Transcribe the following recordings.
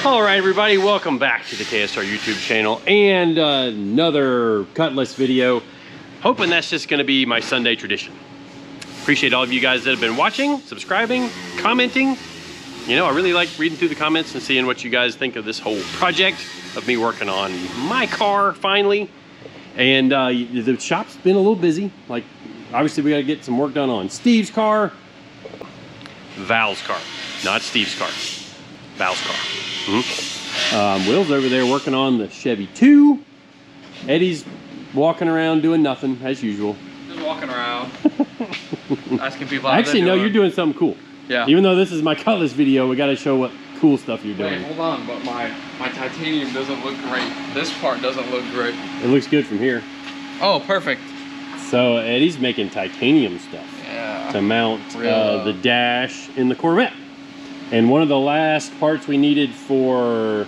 All right, everybody, welcome back to the KSR YouTube channel and another Cutlass video. Hoping that's just going to be my Sunday tradition. Appreciate all of you guys that have been watching, subscribing, commenting. You know, I really like reading through the comments and seeing what you guys think of this whole project of me working on my car finally. And the shop's been a little busy. Like, obviously we got to get some work done on Steve's car. Val's car, not Steve's car. Val's car. Will's over there working on the Chevy 2. Eddie's walking around doing nothing as usual. Just walking around, asking people how Actually, no, you're doing something cool. Yeah. Even though this is my Cutlass video, we got to show what cool stuff you're doing. Wait, hold on, but my titanium doesn't look great. This part doesn't look great. It looks good from here. Oh, perfect. So Eddie's making titanium stuff to mount the dash in the Corvette. And one of the last parts we needed for,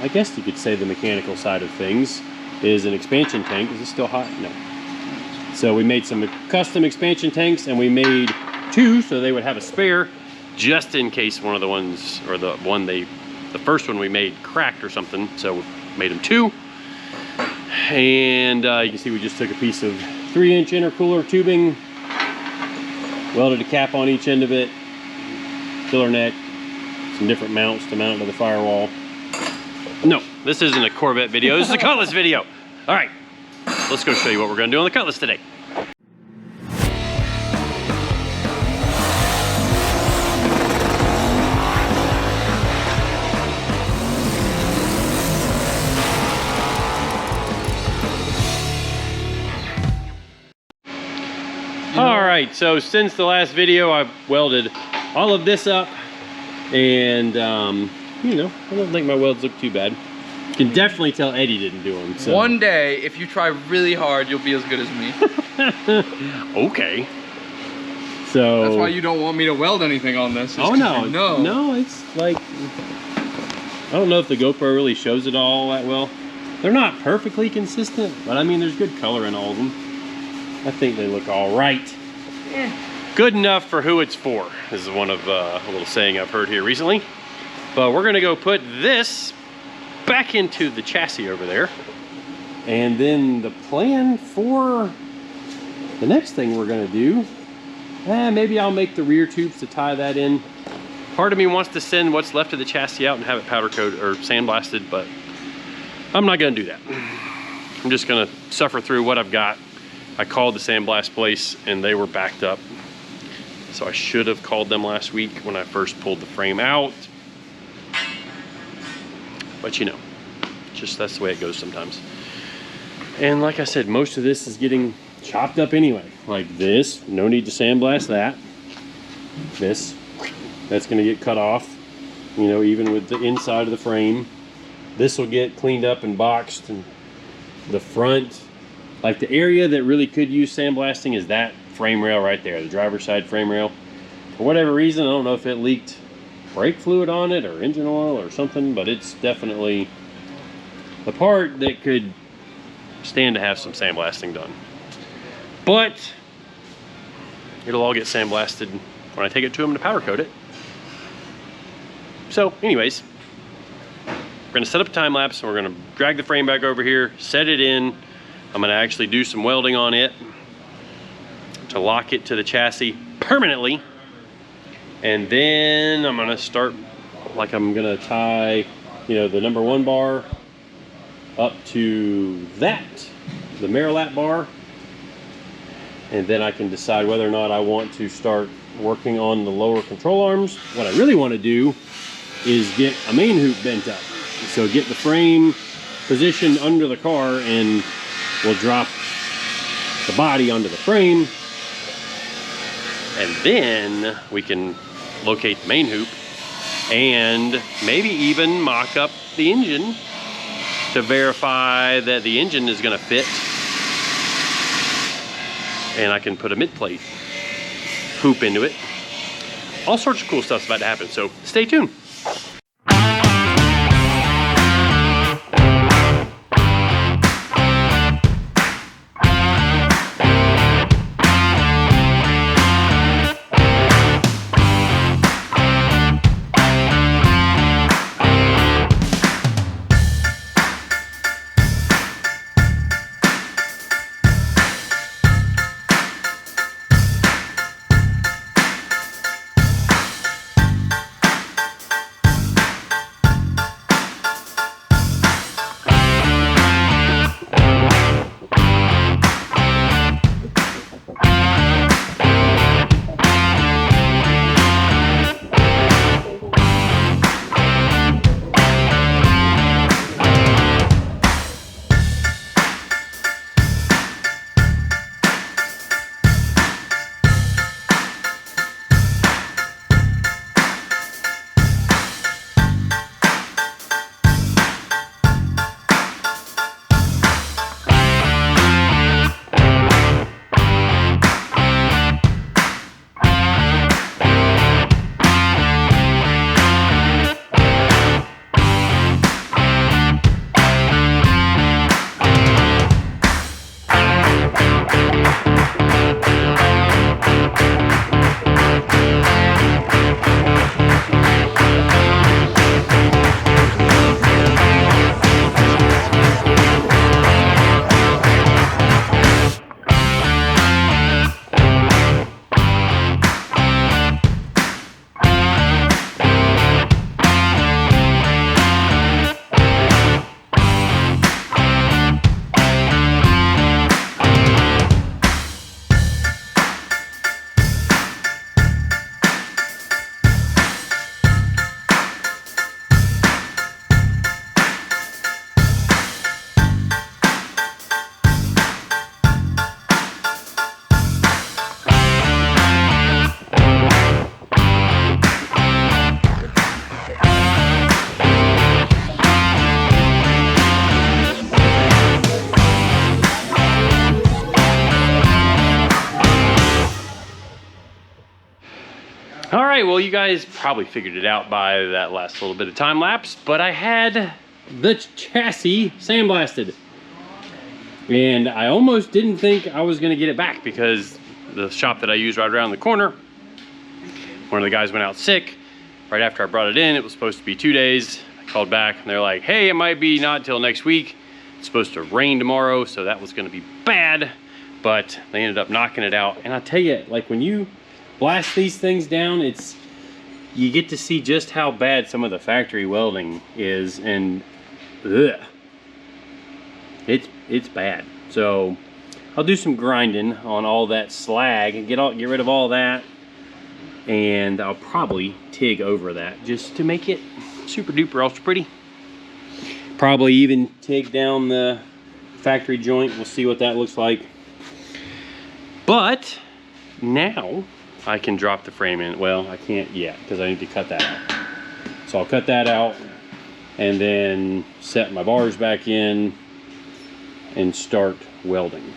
I guess you could say, the mechanical side of things is an expansion tank. Is it still hot? No. So we made some custom expansion tanks, and we made 2 so they would have a spare just in case one of the ones, or the first one we made cracked or something. So we made them 2. And you can see we just took a piece of 3-inch intercooler tubing, welded a cap on each end of it, filler neck, some different mounts to mount it to the firewall. No, this isn't a Corvette video, this is a Cutlass video. All right, let's go show you what we're gonna do on the Cutlass today. All right, so since the last video, I've welded all of this up, and you know, I don't think my welds look too bad. You can definitely tell Eddie didn't do them. So. One day, if you try really hard, you'll be as good as me. Okay. So that's why you don't want me to weld anything on this. Oh no, no, it's like, I don't know if the GoPro really shows it all that well. They're not perfectly consistent, but I mean, there's good color in all of them. I think they look all right. Yeah. Good enough for who it's for. This is one of a little saying I've heard here recently. But we're gonna go put this back into the chassis over there. And then the plan for the next thing we're gonna do, maybe I'll make the rear tubes to tie that in. Part of me wants to send what's left of the chassis out and have it powder coated or sandblasted, but I'm not gonna do that. I'm just gonna suffer through what I've got. I called the sandblast place and they were backed up. So I should have called them last week when I first pulled the frame out. But you know, just that's the way it goes sometimes. And like I said, most of this is getting chopped up anyway. Like this, no need to sandblast that. This, that's gonna get cut off, you know, even with the inside of the frame. This will get cleaned up and boxed, and the front, like the area that really could use sandblasting is that frame rail right there, the driver's side frame rail. For whatever reason, I don't know if it leaked brake fluid on it or engine oil or something, but it's definitely the part that could stand to have some sandblasting done. But it'll all get sandblasted when I take it to them to powder coat it. So anyways, we're gonna set up a time lapse and we're gonna drag the frame back over here, set it in. I'm gonna actually do some welding on it to lock it to the chassis permanently. And then I'm gonna start, like I'm gonna tie, you know, the number 1 bar up to that, the Merillat bar. And then I can decide whether or not I want to start working on the lower control arms. What I really wanna do is get a main hoop bent up. So get the frame positioned under the car and we'll drop the body onto the frame, and then we can locate the main hoop and maybe even mock up the engine to verify that the engine is gonna fit, and I can put a mid-plate hoop into it. All sorts of cool stuff's about to happen, so stay tuned. right, well, you guys probably figured it out by that last little bit of time lapse, but I had the chassis sandblasted. And I almost didn't think I was gonna get it back because the shop that I use right around the corner, one of the guys went out sick. Right after I brought it in, it was supposed to be 2 days. I called back and they're like, hey, it might be not till next week. It's supposed to rain tomorrow, so that was gonna be bad. But they ended up knocking it out. And I tell you, like when you blast these things down, you get to see just how bad some of the factory welding is, and ugh, it's bad. So I'll do some grinding on all that slag and get rid of all that, and I'll probably TIG over that just to make it super duper ultra pretty. Probably even TIG down the factory joint. We'll see what that looks like. But now I can drop the frame in. Well, I can't yet because I need to cut that out. So I'll cut that out and then set my bars back in and start welding.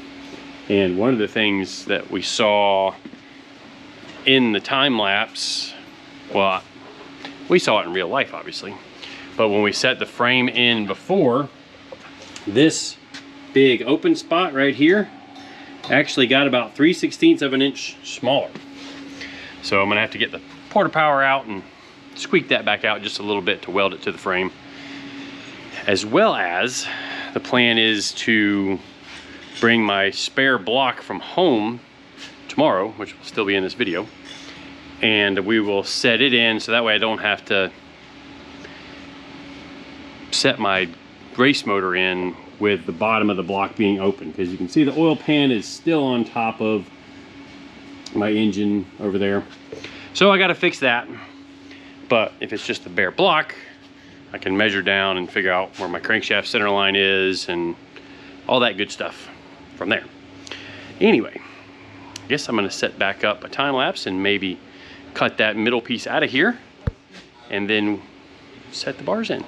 And one of the things that we saw in the time lapse, well, we saw it in real life obviously, but when we set the frame in before, this big open spot right here actually got about 3/16 of an inch smaller. So I'm gonna have to get the porta power out and squeak that back out just a little bit to weld it to the frame. As well as, the plan is to bring my spare block from home tomorrow, which will still be in this video, and we will set it in so that way I don't have to set my race motor in with the bottom of the block being open, because you can see the oil pan is still on top of my engine over there. So I got to fix that. But if it's just a bare block, I can measure down and figure out where my crankshaft center line is and all that good stuff from there. Anyway, I guess I'm going to set back up a time lapse and maybe cut that middle piece out of here and then set the bars in.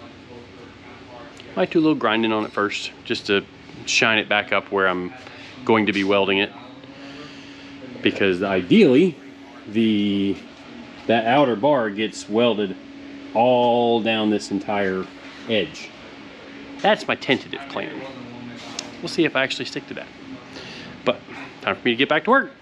Might do a little grinding on it first just to shine it back up where I'm going to be welding it, because ideally that outer bar gets welded all down this entire edge. That's my tentative plan. We'll see if I actually stick to that. But time for me to get back to work.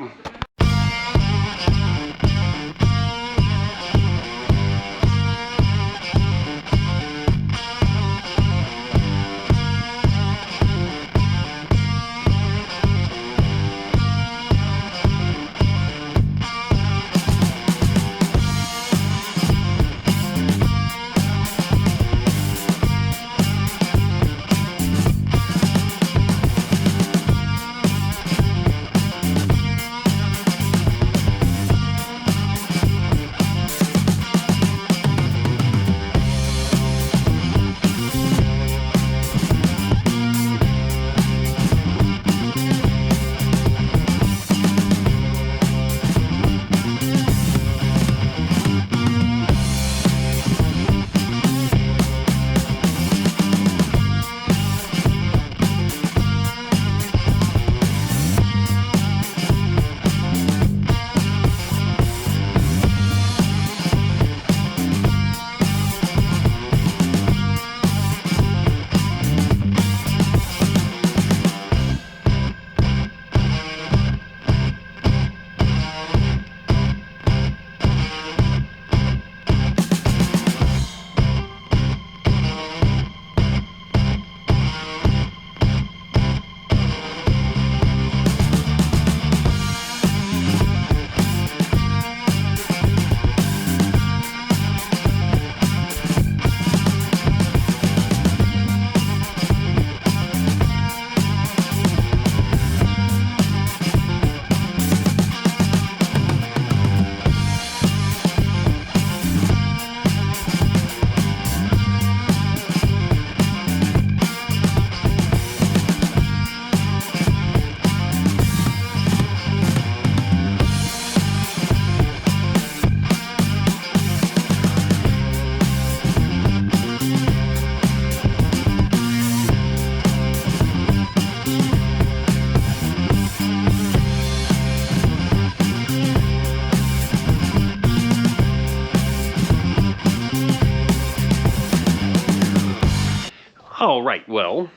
All right, well,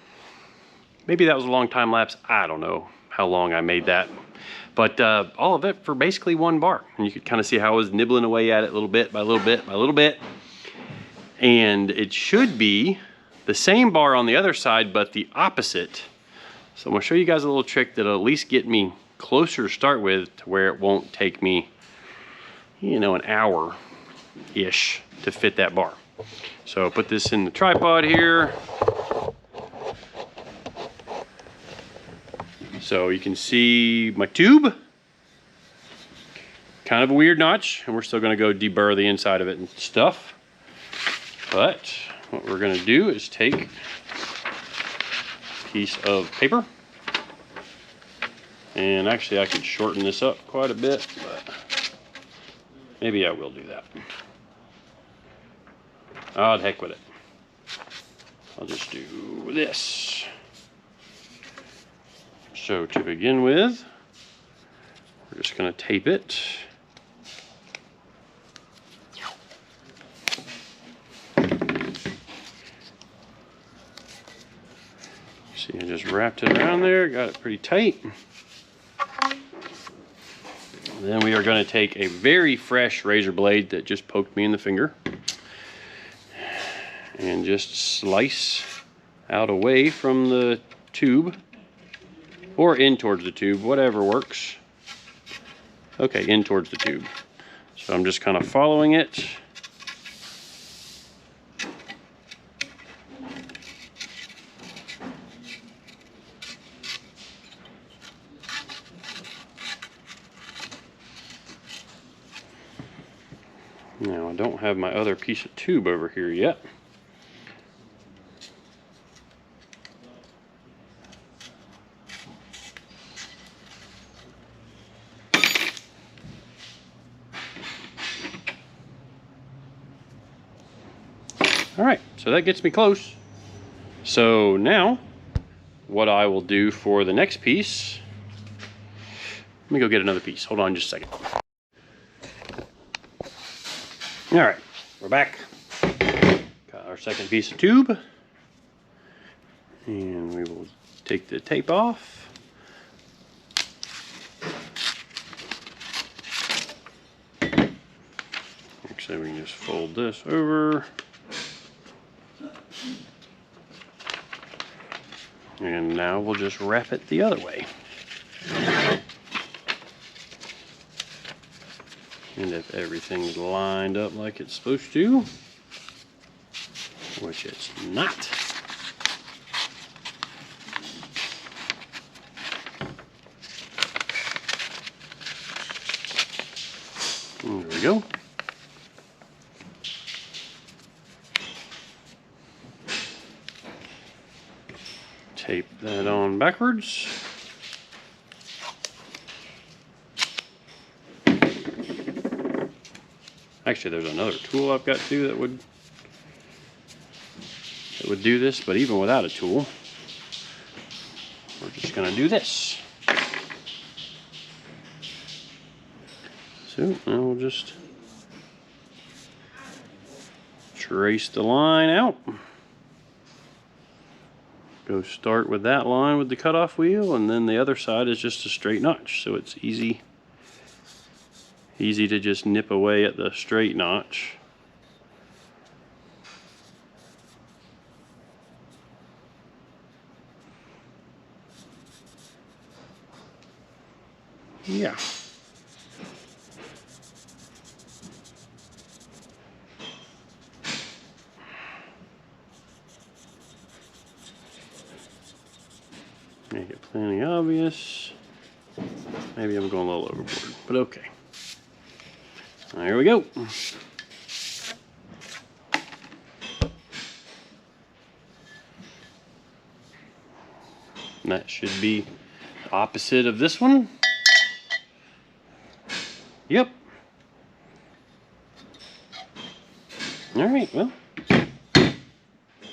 maybe that was a long time lapse. I don't know how long I made that. But all of it for basically one bar. And you could kind of see how I was nibbling away at it little bit by little bit by little bit. And it should be the same bar on the other side, but the opposite. So I'm gonna show you guys a little trick that'll at least get me closer to start with to where it won't take me, you know, an hour-ish to fit that bar. So put this in the tripod here. So you can see my tube. Kind of a weird notch, and we're still gonna go deburr the inside of it and stuff. But what we're gonna do is take a piece of paper. And actually I could shorten this up quite a bit, but maybe I will do that. Oh, the heck with it. I'll just do this. So to begin with, we're just gonna tape it. See, I just wrapped it around there, got it pretty tight. Then we are gonna take a very fresh razor blade that just poked me in the finger and just slice out away from the tube, or in towards the tube, whatever works. Okay, in towards the tube. So I'm just kind of following it. Now I don't have my other piece of tube over here yet. All right, so that gets me close. So now what I will do for the next piece, let me go get another piece. Hold on just a second. All right, we're back. Got our second piece of tube. And we will take the tape off. Actually, we can just fold this over. And now we'll just wrap it the other way. And if everything's lined up like it's supposed to, which it's not, there we go. Tape that on backwards. Actually, there's another tool I've got too that would do this, but even without a tool, we're just gonna do this. So now we'll just trace the line out. Go start with that line with the cutoff wheel, and then the other side is just a straight notch, so it's easy to just nip away at the straight notch. Yeah. Make it plenty obvious. Maybe I'm going a little overboard, but okay. There we go. And that should be opposite of this one. Yep. All right, well, I'm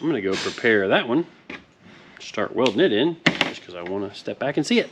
gonna go prepare that one, start welding it in, just because I want to step back and see it.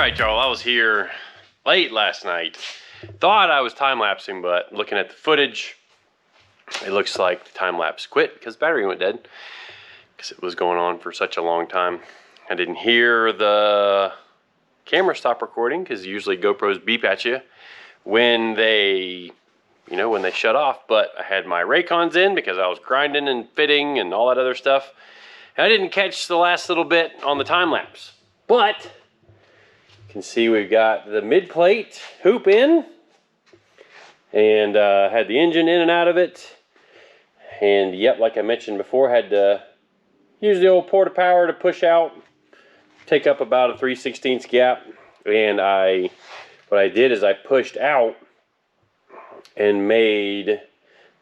right, y'all, I was here late last night. Thought I was time-lapsing, but looking at the footage, it looks like the time-lapse quit because the battery went dead. Because it was going on for such a long time. I didn't hear the camera stop recording because usually GoPros beep at you when they, when they shut off. But I had my Raycons in because I was grinding and fitting and all that other stuff. And I didn't catch the last little bit on the time-lapse. But you can see we've got the mid-plate hoop in. And had the engine in and out of it. And yep, like I mentioned before, had to use the old port of power to push out, take up about a 3/16 gap. And what I did is I pushed out and made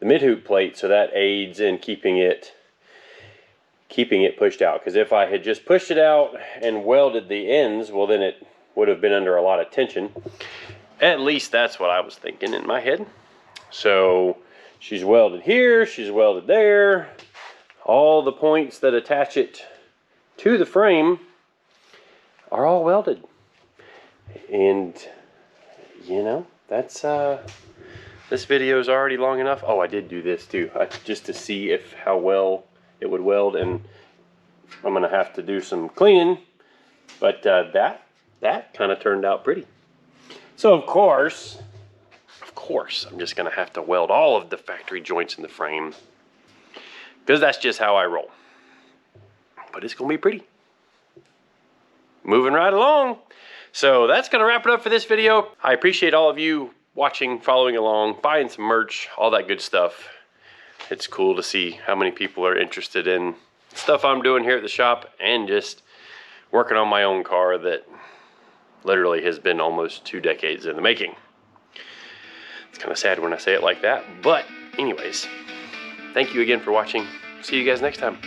the mid-hoop plate, so that aids in keeping it pushed out. Because if I had just pushed it out and welded the ends, well, then it would have been under a lot of tension. At least that's what I was thinking in my head. So she's welded here, she's welded there. All the points that attach it to the frame are all welded. And, that's, this video is already long enough. Oh, I did do this too, just to see how well it would weld, and I'm gonna have to do some cleaning, but that kind of turned out pretty. So of course, I'm just gonna have to weld all of the factory joints in the frame, because that's just how I roll. But it's gonna be pretty. Moving right along. So that's gonna wrap it up for this video. I appreciate all of you watching, following along, buying some merch, all that good stuff. It's cool to see how many people are interested in stuff I'm doing here at the shop, and just working on my own car that literally has been almost 2 decades in the making. It's kind of sad when I say it like that, but anyways, thank you again for watching. See you guys next time.